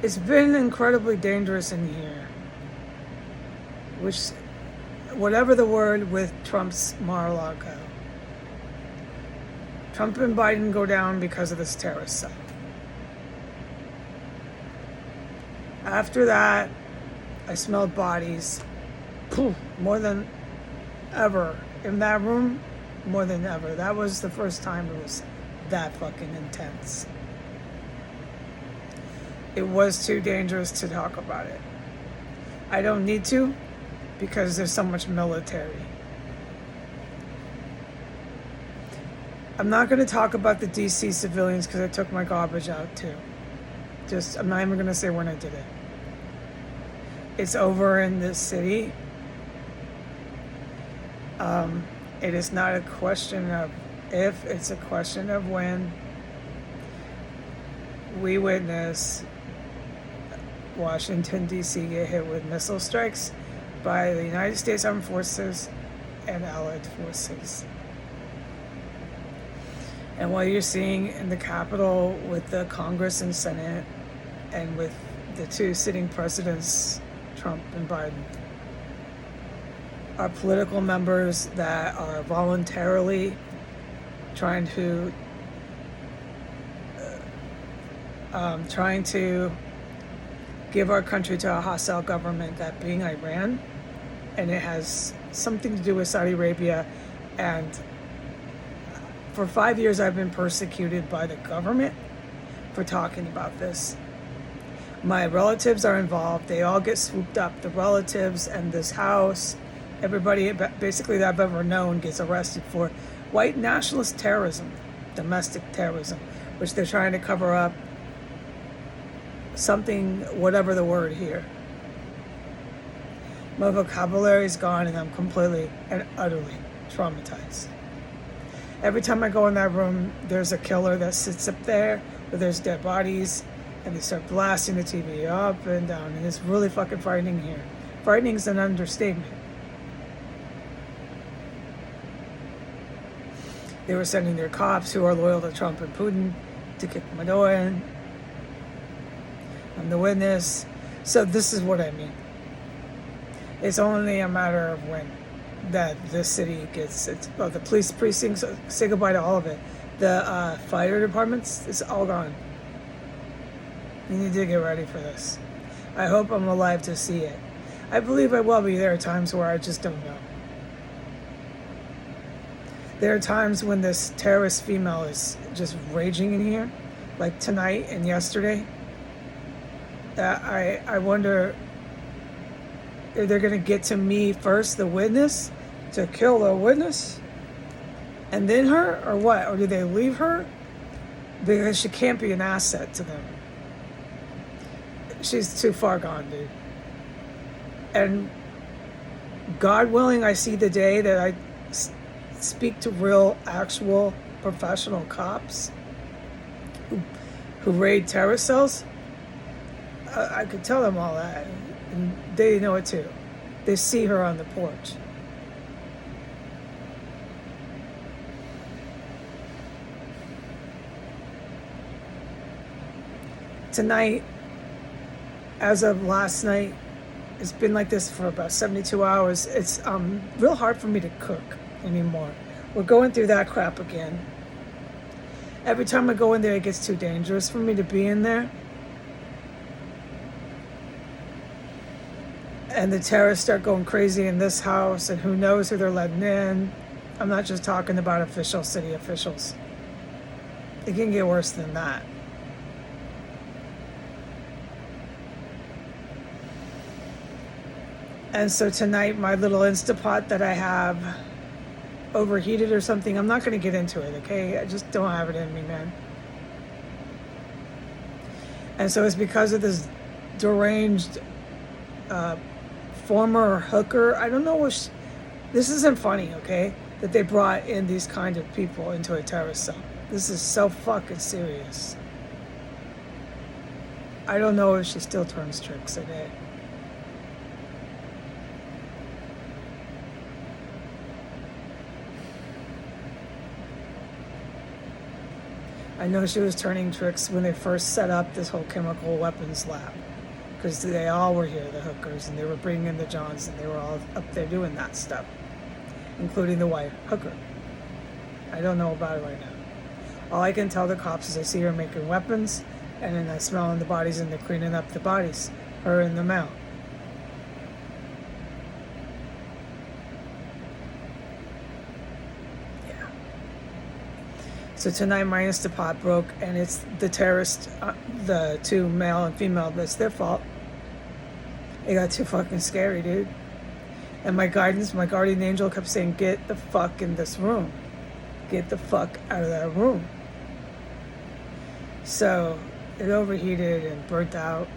It's been incredibly dangerous in here. Which, whatever the word with Trump's Mar-a-Lago. Trump and Biden go down because of this terrorist stuff. After that, I smelled bodies. Poof, more than ever. In that room, more than ever. That was the first time it was that fucking intense. It was too dangerous to talk about it. I don't need to, because there's so much military. I'm not going to talk about the DC civilians because I took my garbage out too. I'm not even going to say when I did it. It's over in this city. It is not a question of if, it's a question of when. We witness Washington, D.C. get hit with missile strikes by the United States Armed Forces and Allied forces. And what you're seeing in the Capitol with the Congress and Senate and with the two sitting presidents, Trump and Biden, are political members that are voluntarily trying to give our country to a hostile government, that being Iran, and it has something to do with Saudi Arabia. And for 5 years I've been persecuted by the government for talking about this. My relatives are involved. They all get swooped up. The relatives and this house, everybody basically that I've ever known gets arrested for white nationalist terrorism, domestic terrorism, which they're trying to cover up. Something, whatever the word here. My vocabulary is gone and I'm completely and utterly traumatized. Every time I go in that room, there's a killer that sits up there where there's dead bodies, and they start blasting the TV up and down, and it's really fucking frightening here. Frightening is an understatement. They were sending their cops who are loyal to Trump and Putin to kick my door in. I'm the witness. So this is what I mean. It's only a matter of when that this city gets the police precincts, say goodbye to all of it. The fire departments, it's all gone. You need to get ready for this. I hope I'm alive to see it. I believe I will be. There are times where I just don't know. There are times when this terrorist female is just raging in here, like tonight and yesterday. I wonder if they're going to get to me first, the witness, to kill the witness, and then her, or what? Or do they leave her? Because she can't be an asset to them. She's too far gone, dude. And God willing, I see the day that I speak to real, actual, professional cops who raid terrorist cells. I could tell them all that, and they know it too. They see her on the porch. Tonight, as of last night, it's been like this for about 72 hours. It's real hard for me to cook anymore. We're going through that crap again. Every time I go in there, it gets too dangerous for me to be in there. And the terrorists start going crazy in this house, and who knows who they're letting in. I'm not just talking about official city officials. It can get worse than that. And so tonight, my little Instapot that I have overheated or something. I'm not going to get into it, okay? I just don't have it in me, man. And so it's because of this deranged former hooker. I don't know what this isn't funny, okay? That they brought in these kind of people into a terrorist cell. This is so fucking serious. I don't know if she still turns tricks today. I know she was turning tricks when they first set up this whole chemical weapons lab, because they all were here, the hookers, and they were bringing in the Johns, and they were all up there doing that stuff, including the white hooker. I don't know about it right now. All I can tell the cops is I see her making weapons, and then I smell in the bodies, and they're cleaning up the bodies, her and the male. So tonight, minus the pot broke, and it's the terrorists, the two male and female, that's their fault. It got too fucking scary, dude. And my guardian angel kept saying, get the fuck in this room. Get the fuck out of that room. So it overheated and burnt out.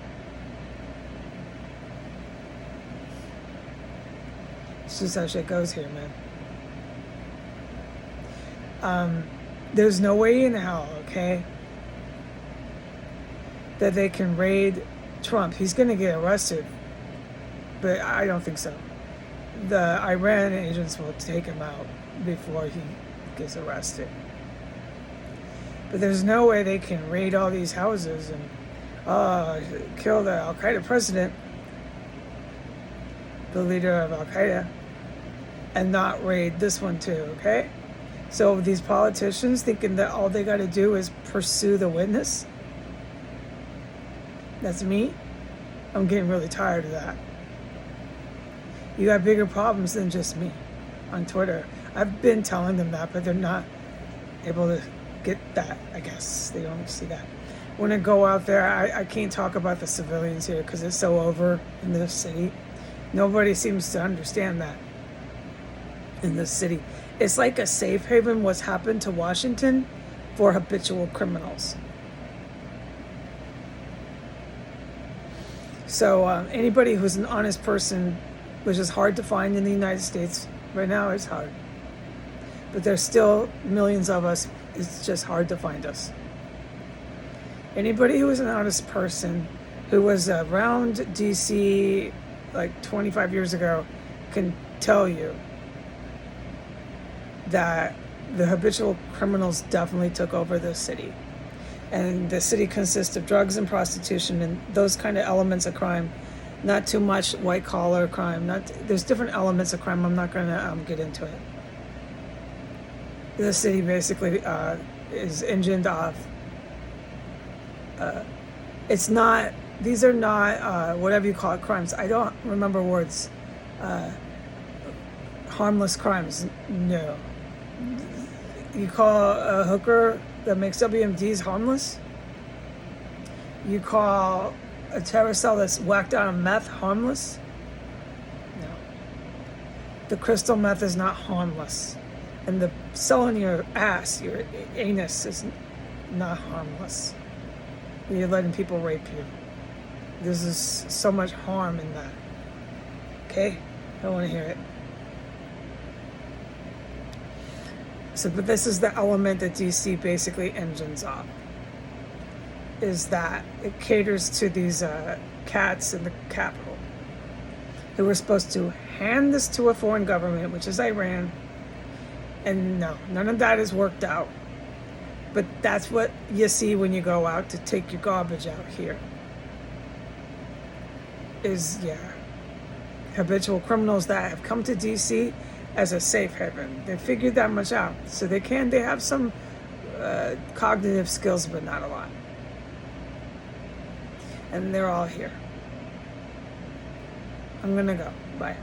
It's just how shit goes here, man. There's no way in hell, okay, that they can raid Trump. He's going to get arrested, but I don't think so. The Iran agents will take him out before he gets arrested. But there's no way they can raid all these houses and kill the Al-Qaeda president, the leader of Al-Qaeda, and not raid this one too, okay? So these politicians thinking that all they got to do is pursue the witness. That's me. I'm getting really tired of that. You got bigger problems than just me on Twitter. I've been telling them that, but they're not able to get that, I guess. They don't see that. When I go out there, I can't talk about the civilians here because it's so over in this city. Nobody seems to understand that in this city. It's like a safe haven, what's happened to Washington, for habitual criminals. So anybody who's an honest person, which is hard to find in the United States, right now it's hard. But there's still millions of us, it's just hard to find us. Anybody who is an honest person, who was around DC like 25 years ago, can tell you that the habitual criminals definitely took over this city. And the city consists of drugs and prostitution and those kind of elements of crime. Not too much white collar crime. There's different elements of crime. I'm not going to get into it. The city basically is engined off. These are not whatever you call it, crimes. I don't remember words. Harmless crimes, no. You call a hooker that makes WMDs harmless? You call a terrorist cell that's whacked out on meth harmless? No. The crystal meth is not harmless. And the cell in your ass, your anus, is not harmless. You're letting people rape you. There's so much harm in that. Okay? I don't want to hear it. So, but this is the element that DC basically engines off. Is that it caters to these cats in the Capitol who were supposed to hand this to a foreign government, which is Iran. And no, none of that is worked out. But that's what you see when you go out to take your garbage out here. Habitual criminals that have come to DC as a safe haven. They figured that much out. So they have some cognitive skills, but not a lot. And they're all here. I'm gonna go. Bye.